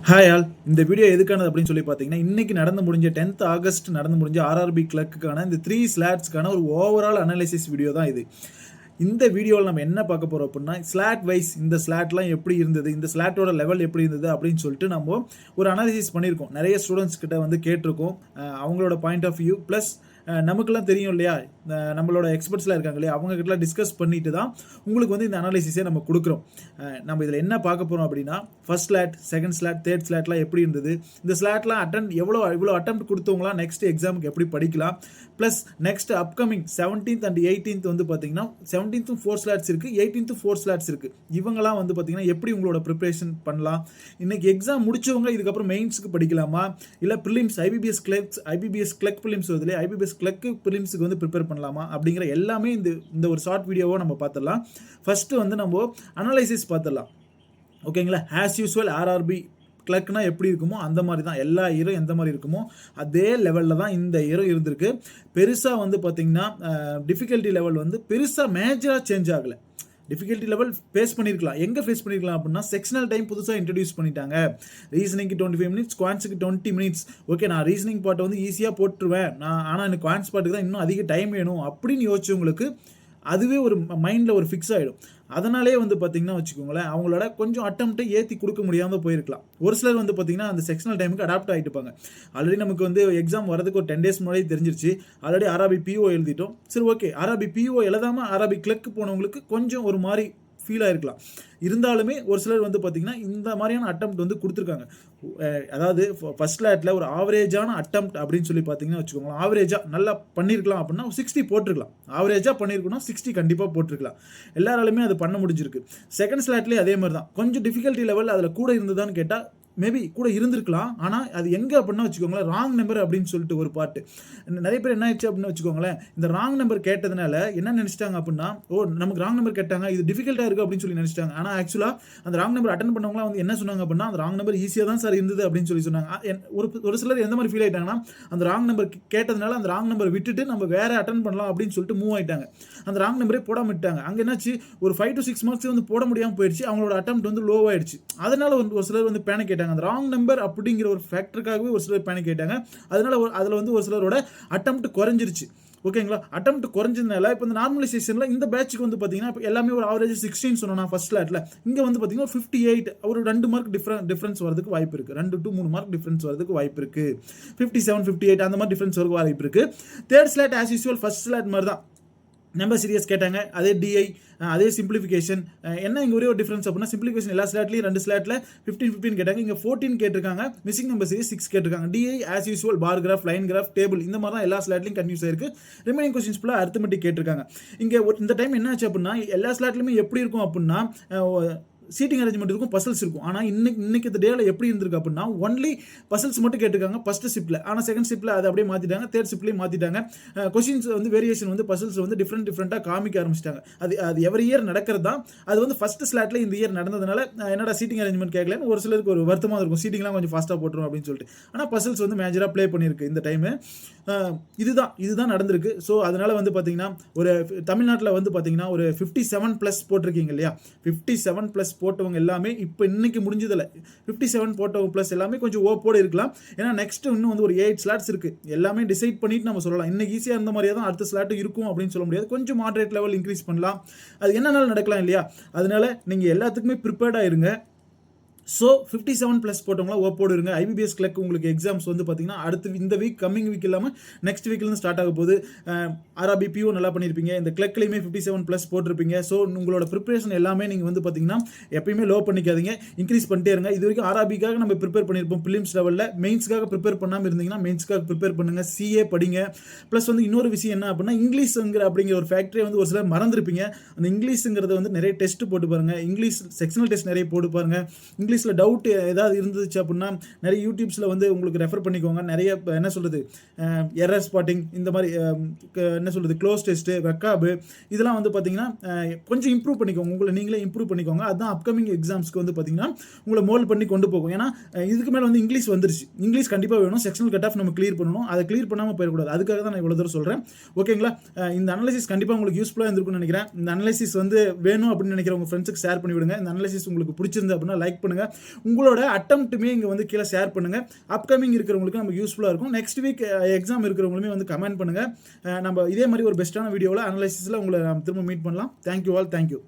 Hi all. இந்த video எதுக்கானது அப்படின்னு சொல்லி பார்த்தீங்கன்னா, இன்னைக்கு நடந்து முடிஞ்ச 10th ஆகஸ்ட் நடந்து முடிஞ்ச ஆர்ஆர்பி கிளர்க்குக்கான இந்த 3 ஸ்லாட்ஸ்க்கான ஒரு ஓவரால் அனாலிசிஸ் வீடியோ தான் இது. இந்த வீடியோவில் நம்ம என்ன பார்க்க போகிறோம் அப்படின்னா, ஸ்லாட் வைஸ் இந்த ஸ்லாட்லாம் எப்படி இருந்தது, இந்த ஸ்லாட்டோட லெவல் எப்படி இருந்தது அப்படின்னு சொல்லிட்டு நம்ம ஒரு அனாலிசிஸ் பண்ணியிருக்கோம். நிறைய ஸ்டூடெண்ட்ஸ் கிட்ட வந்து கேட்டிருக்கோம். அவங்களோட பாயிண்ட் ஆஃப் வியூ ப்ளஸ் நமக்குலாம் தெரியும் இல்லையா, நம்மளோட எக்ஸ்பர்ட்ஸ்லாம் இருக்காங்க இல்லையா, அவங்க கிட்டலாம் டிஸ்கஸ் பண்ணிட்டு தான் உங்களுக்கு வந்து இந்த அனாலிசிஸே நம்ம கொடுக்குறோம். நம்ம இதில் என்ன பார்க்க போகிறோம் அப்படின்னா, first slot, second slot, third ஸ்லாட்லாம் எப்படி இருந்தது, இந்த ஸ்லாட்லாம் இவ்வளோ அட்டம் கொடுத்தவங்களாம் நெக்ஸ்ட் எக்ஸாமுக்கு எப்படி படிக்கலாம், plus next upcoming 17th and 18th வந்து பார்த்தீங்கன்னா 17th 4 ஸ்லாட்ஸ் இருக்குது, 18th 4 ஸ்லாட்ஸ் இருக்குது. இவங்கலாம் வந்து பார்த்தீங்கன்னா எப்படி உங்களோட ப்ரிப்பரேஷன் பண்ணலாம், இன்னைக்கு எக்ஸாம் முடிச்சவங்க இதுக்கப்புறம் மெயின்ஸுக்கு படிக்கலாமா, இல்லை ப்ரிலிம்ஸ் ஐபிபிஎஸ் கிளர்க் ப்ரிலிம்ஸ் வருதுலே, ஐபிபிஎஸ் கிளர்க்கு ப்ரிலிம்ஸுக்கு வந்து ப்ரிப்பேர் பண்ணலாமா அப்படிங்கிற எல்லாமே இந்த ஒரு ஷார்ட் வீடியோவை நம்ம பார்த்துடலாம். ஃபஸ்ட்டு வந்து நம்ம அனலைசிஸ் பார்த்துடலாம். ஓகேங்களா? ஆஸ் யூஸ்வல் ஆர்ஆர்பி கிளர்க்னா எப்படி இருக்குமோ அந்த மாதிரி தான் எல்லா இயரும் எந்த மாதிரி இருக்குமோ அதே லெவலில் தான் இந்த இயரும் இருந்திருக்கு. பெருசாக வந்து பார்த்தீங்கன்னா டிஃபிகல்ட்டி லெவல் வந்து பெருசாக மேஜராக சேஞ்ச் ஆகலை. டிஃபிகல்ட்டி லெவல் ஃபேஸ் பண்ணியிருக்கலாம். எங்கே ஃபேஸ் பண்ணியிருக்கலாம் அப்படின்னா, செக்ஷனல் டைம் புதுசாக இன்ட்ரடியூஸ் பண்ணிட்டாங்க. ரீசனிங்க்கு 25 மினிட்ஸ், குவான்ஸுக்கு 20 மினிட்ஸ். ஓகே, நான் ரீசனிங் பார்ட்டை வந்து ஈஸியாக போட்டுருவேன், ஆனால் எனக்கு குவான்ஸ் பார்ட்டுக்கு தான் இன்னும் அதிக டைம் வேணும் அப்படின்னு யோசிச்சவங்களுக்கு அதுவே ஒரு மைண்டில் ஒரு ஃபிக்ஸ் ஆகிடும். அதனாலே வந்து பார்த்தீங்கன்னா வச்சுக்கோங்களேன், அவங்களோட கொஞ்சம் அட்டம்ப்ட்டை ஏற்றி கொடுக்க முடியாமல் போயிருக்கலாம். ஒரு சிலர் வந்து பார்த்தீங்கன்னா அந்த செக்ஷனல் டைமுக்கு அடாப்ட் ஆகிட்டுப்பாங்க. ஆல்ரெடி நமக்கு வந்து எக்ஸாம் வரதுக்கு ஒரு 10 days முன்னாடி தெரிஞ்சிருச்சு. ஆல்ரெடி ஆர்ஆர்பி பிஓ எழுதிட்டோம். சரி, ஓகே, ஆர்ஆர்பி பிஓ எழுதாமல் ஆர்ஆர்பி கிளர்க்கு போனவங்களுக்கு கொஞ்சம் ஒரு மாதிரி ஃபீல் ஆகிருக்கலாம். இருந்தாலுமே ஒரு சிலர் வந்து பார்த்தீங்கன்னா இந்த மாதிரியான அட்டம்ப்ட் வந்து கொடுத்துருக்காங்க. அதாவது ஃபர்ஸ்ட் ஸ்லாட்டில் ஒரு ஆவரேஜான அட்டம்ப்ட் அப்படின்னு சொல்லி பார்த்தீங்கன்னா வச்சுக்கோங்களேன், ஆவரேஜாக நல்லா பண்ணியிருக்கலாம் அப்படின்னா 60 போட்டிருக்கலாம். ஆவரேஜாக பண்ணியிருக்கணும் 60 கண்டிப்பாக போட்டிருக்கலாம். எல்லாராலுமே அது பண்ண முடிஞ்சிருக்கு. செகண்ட் ஸ்லாட்லேயே அதே மாதிரி தான். கொஞ்சம் டிஃபிகல்ட்டி லெவல் அதில் கூட இருந்ததான்னு கேட்டால் மேபி கூட இருந்திருக்கலாம். ஆனால் அது எங்கே அப்படின்னா வச்சுக்கோங்களேன், ராங் நம்பர் அப்படின்னு சொல்லிட்டு ஒரு பாட்டு. நிறைய பேர் என்ன ஆயிடுச்சு அப்படின்னு வச்சுக்கோங்களேன், இந்த ராங் நம்பர் கேட்டதுனால என்ன நினச்சிட்டாங்க அப்படின்னா, நமக்கு ராங் நம்பர் கேட்டாங்க, இது டிஃபிகல்ட்டாக இருக்குது அப்படின்னு சொல்லி நினச்சிட்டாங்க. ஆனால் ஆக்சுவலாக அந்த ராங் நம்பர் அட்டன் பண்ணவங்களாம் வந்து என்ன சொன்னாங்க அப்படின்னா, அந்த ராங் நம்பர் ஈஸியாக தான் சார் இருந்தது அப்படின்னு சொல்லி சொன்னாங்க. ஒரு சிலர் எந்த மாதிரி ஃபீல் ஆகிட்டாங்கன்னா, அந்த ராங் நம்பர் கேட்டதுனால அந்த ராங் நம்பர் விட்டுட்டு நம்ம வேற அட்டன் பண்ணலாம் அப்படின்னு சொல்லிட்டு மூவ் ஆகிட்டாங்க. அந்த ராங் நம்பரே போடாம விட்டாங்க. அங்கே என்னாச்சு, ஒரு 5 to 6 மார்க்ஸ் வந்து போட முடியாமல் போயிடுச்சு. அவங்களோட அட்டெம்ப்ட் வந்து லோ ஆயிடுச்சு. அதனால ஒரு சிலர் வந்து பேனிக் ஆயிட்டாங்க. அந்த ராங் நம்பர் அப்படிங்கிற ஒரு ஃபேக்டருக்காகவே ஒரு சிலர் பேனிக் ஆயிட்டாங்க. அதனால அதில் வந்து ஒரு சிலரோட அட்டெம்ப்ட் குறைஞ்சிருச்சு. ஓகேங்களா? அட்டெம்ப்ட் குறைஞ்சதுனால இப்போ இந்த நார்மலைசேஷனில் இந்த பேட்சுக்கு வந்து பார்த்தீங்கன்னா இப்போ எல்லாமே ஒரு ஆவரேஜ் 16 சொன்னா ஃபர்ஸ்ட் ஸ்லாட்டில், இங்கே வந்து பார்த்தீங்கன்னா 58, ஒரு 2 மார்க் டிஃபரன்ஸ் வரதுக்கு வாய்ப்பு இருக்குது. 2 to 3 மார்க் டிஃபரன்ஸ் வரதுக்கு வாய்ப்பு இருக்குது. 57, 58 அந்த மாதிரி டிஃபரன்ஸ் வரதுக்கு வாய்ப்பு இருக்குது. Third slot as usual first slot மாதிரி தான். நம்பர் சீரியஸ் கேட்டாங்க, அதே டிஐ, அதே சிம்பிளிஃபிகேஷன். என்ன இங்கே ஒரே ஒரு டிஃபரன்ஸ் அப்படின்னா, சிம்பிளிஃபிகேஷன் எல்லா ஸ்லாட்லையும் 2 ஸ்லாட்டில் 15 கேட்டாங்க, இங்கே 14 கேட்டிருக்காங்க. மிஸ்ஸிங் நம்பர் சீரியஸ் 6 கேட்டிருக்காங்க. DI as usual bar graph, line graph, table இந்த மாதிரி தான் எல்லா ஸ்லாட்லையும் கன்ஃபியூஸ் ஆயிருக்கு. ரிமைனிங் கொஸ்டின்ஸ் ஃபுல்லாக அரித்மெட்டிக் கேட்டிருக்காங்க. இங்கே இந்த டைம் என்ன ஆச்சு அப்படின்னா, எல்லா ஸ்லாட்லையுமே எப்படி இருக்கும் அப்படின்னா சீட்டிங் அரேஞ்ச்மெண்ட் இருக்கும், பசல்ஸ் இருக்கும். ஆனால் இன்னைக்கு இந்த டேல எப்படி இருந்திருக்கு அப்படின்னா, ஒன்லி பசல்ஸ் மட்டும் கேட்டிருக்காங்க ஃபர்ஸ்ட் ஷிப்ல. ஆனால் செகண்ட் ஷிப்ல அதை அப்படியே மாற்றிட்டாங்க, தேர்ட் ஷிப்லேயும் மாற்றிட்டாங்க. கொஸ்டின்ஸ் வந்து வேரியேஷன் வந்து பசல்ஸ் வந்து டிஃப்ரெண்ட்டாக காமிக்க ஆரம்பிச்சிட்டாங்க. அது எவரி இயர் நடக்கிறது தான். அது வந்து ஃபர்ஸ்ட் ஸ்லாட்ல இந்த இயர் நடந்ததுனால என்னடா சீட்டிங் அரேஞ்ச்மெண்ட் கேட்கலன்னு ஒரு சிலருக்கு ஒரு வருத்தமாக இருக்கும். சீட்டிங்லாம் கொஞ்சம் ஃபாஸ்ட்டாக போட்டுரும் அப்படின்னு சொல்லிட்டு. ஆனால் பசல்ஸ் வந்து மேஜராக ப்ளே பண்ணியிருக்கு இந்த டைமு. இதுதான் நடந்திருக்கு. ஸோ அதனால வந்து பார்த்தீங்கன்னா ஒரு தமிழ்நாட்டில் வந்து பார்த்தீங்கன்னா ஒரு 57+ போட்டிருக்கீங்க இல்லையா, 57+ போட்டவங்க எல்லாமே இப்போ இன்னைக்கு முடிஞ்சதில்ல. 57 போட்டவங்க ப்ளஸ் எல்லாமே கொஞ்சம் ஓப்போடு இருக்கலாம். ஏன்னா நெக்ஸ்ட் இன்னும் வந்து ஒரு 8 ஸ்லாட்ஸ் இருக்கு. எல்லாமே டிசைட் பண்ணிட்டு நம்ம சொல்லலாம். இன்னைக்கு ஈஸியாக இருந்த மாதிரியே தான் அடுத்த ஸ்லாட் இருக்கும் அப்படின்னு சொல்ல முடியாது. கொஞ்சம் மாடரேட் லெவல் இன்க்ரீஸ் பண்ணலாம். அது என்னன்னாலும் நடக்கலாம் இல்லையா. அதனால நீங்கள் எல்லாத்துக்குமே ப்ரிப்பேர்டாக இருங்க. ஸோ 57+ போட்டவங்களா ஓப்போடு இருங்க. ஐபிபிஎஸ் கிளர்க் உங்களுக்கு எக்ஸாம்ஸ் வந்து பார்த்தீங்கன்னா அடுத்து இந்த வீக், கம்மிங் வீக் இல்லாமல் நெக்ஸ்ட் வீக்லேருந்து ஸ்டார்ட் ஆக போகுது. ஆர்ஆர்பி பிஓ நல்லா பண்ணியிருப்பீங்க, இந்த கிளர்க்லையுமே 57+ போட்டிருப்பீங்க. ஸோ உங்களோட ப்ரிப்பரேஷன் எல்லாமே நீங்கள் வந்து பார்த்தீங்கன்னா எப்பயுமே லோ பண்ணிக்காதீங்க, இன்க்ரீஸ் பண்ணிட்டே இருங்க. இது வரைக்கும் ஆர்ஆர்பிக்காக நம்ம ப்ரிப்பேர் பண்ணியிருப்போம் பிலிம்ஸ் லெவலில். மெயின்ஸ்க்காக ப்ரிப்பேர் பண்ணாமல் இருந்தீங்கன்னா மெயின்ஸ்க்காக ப்ரிப்பேர் பண்ணுங்க, சிஏ படிங்க. ப்ளஸ் வந்து இன்னொரு விஷயம் என்ன அப்படின்னா, இங்கிலீஷுங்கிற அப்படிங்கிற ஒரு ஃபேக்டரி வந்து ஒரு சிலர் மறந்துருப்பீங்க. அந்த இங்கிலீஷுங்கிறத வந்து நிறைய டெஸ்ட் போட்டு பாருங்க, இங்கிலீஷ் செக்ஷனல் டெஸ்ட் நிறைய போட்டு பாருங்க. இங்கிலீஷில் டவுட் ஏதாவது இருந்துச்சு அப்படின்னா நிறைய யூடியூப்ஸில் வந்து உங்களுக்கு ரெஃபர் பண்ணிக்கோங்க. நிறைய என்ன சொல்கிறது, எரர் ஸ்பாட்டிங், இந்த மாதிரி என்ன சொல்கிறது, க்ளோஸ் டெஸ்ட்டு, வெக்காபு, இதெல்லாம் வந்து பார்த்தீங்கன்னா கொஞ்சம் இம்ப்ரூவ் பண்ணிக்கோங்க. உங்களை நீங்களே இம்ப்ரூவ் பண்ணிக்கோங்க. அதுதான் அப்கமிங் எக்ஸாம்ஸ்க்கு வந்து பார்த்தீங்கன்னா உங்களை மோல்ட் பண்ணி கொண்டு போகும். ஏன்னா இதுக்கு மேலே வந்து இங்கிலீஷ் வந்துருச்சு. இங்கிலீஷ் கண்டிப்பாக வேணும். செக்ஷனல் கட் ஆஃப் நம்ம கிளியர் பண்ணணும். அதை கிளியர் பண்ணாமல் போயிடக்கூடாது. அதுக்காக தான் நான் இவ்வளோ தூரம் சொல்கிறேன். ஓகேங்களா? இந்த அனாலிசிஸ் கண்டிப்பாக உங்களுக்கு யூஸ்ஃபுல்லாக இருந்திருக்கும்னு நினைக்கிறேன். இந்த அனாலிசிஸ் வந்து வேணும் அப்படின்னு நினைக்கிற உங்கள் ஃப்ரெண்ட்ஸுக்கு ஷேர் பண்ணிவிடுங்க. இந்த அனாலிசிஸ் உங்களுக்கு பிடிச்சிருந்து அப்படின்னா லைக் பண்ணுங்கள். உங்களோட அட்டம்ப்ட்டுமே இங்கே வந்து கீழே ஷேர் பண்ணுங்கள். அப்கமிங் இருக்கிறவங்களுக்கு நமக்கு யூஸ்ஃபுல்லாக இருக்கும். நெக்ஸ்ட் வீக் எக்ஸாம் இருக்கிறவங்களுமே வந்து கமெண்ட் பண்ணுங்கள். நம்ம இதே மாதிரி ஒரு பெஸ்ட்டான வீடியோவில் அனலைசிஸில் உங்களை நம்ம திரும்ப மீட் பண்ணலாம். Thank you all, thank you.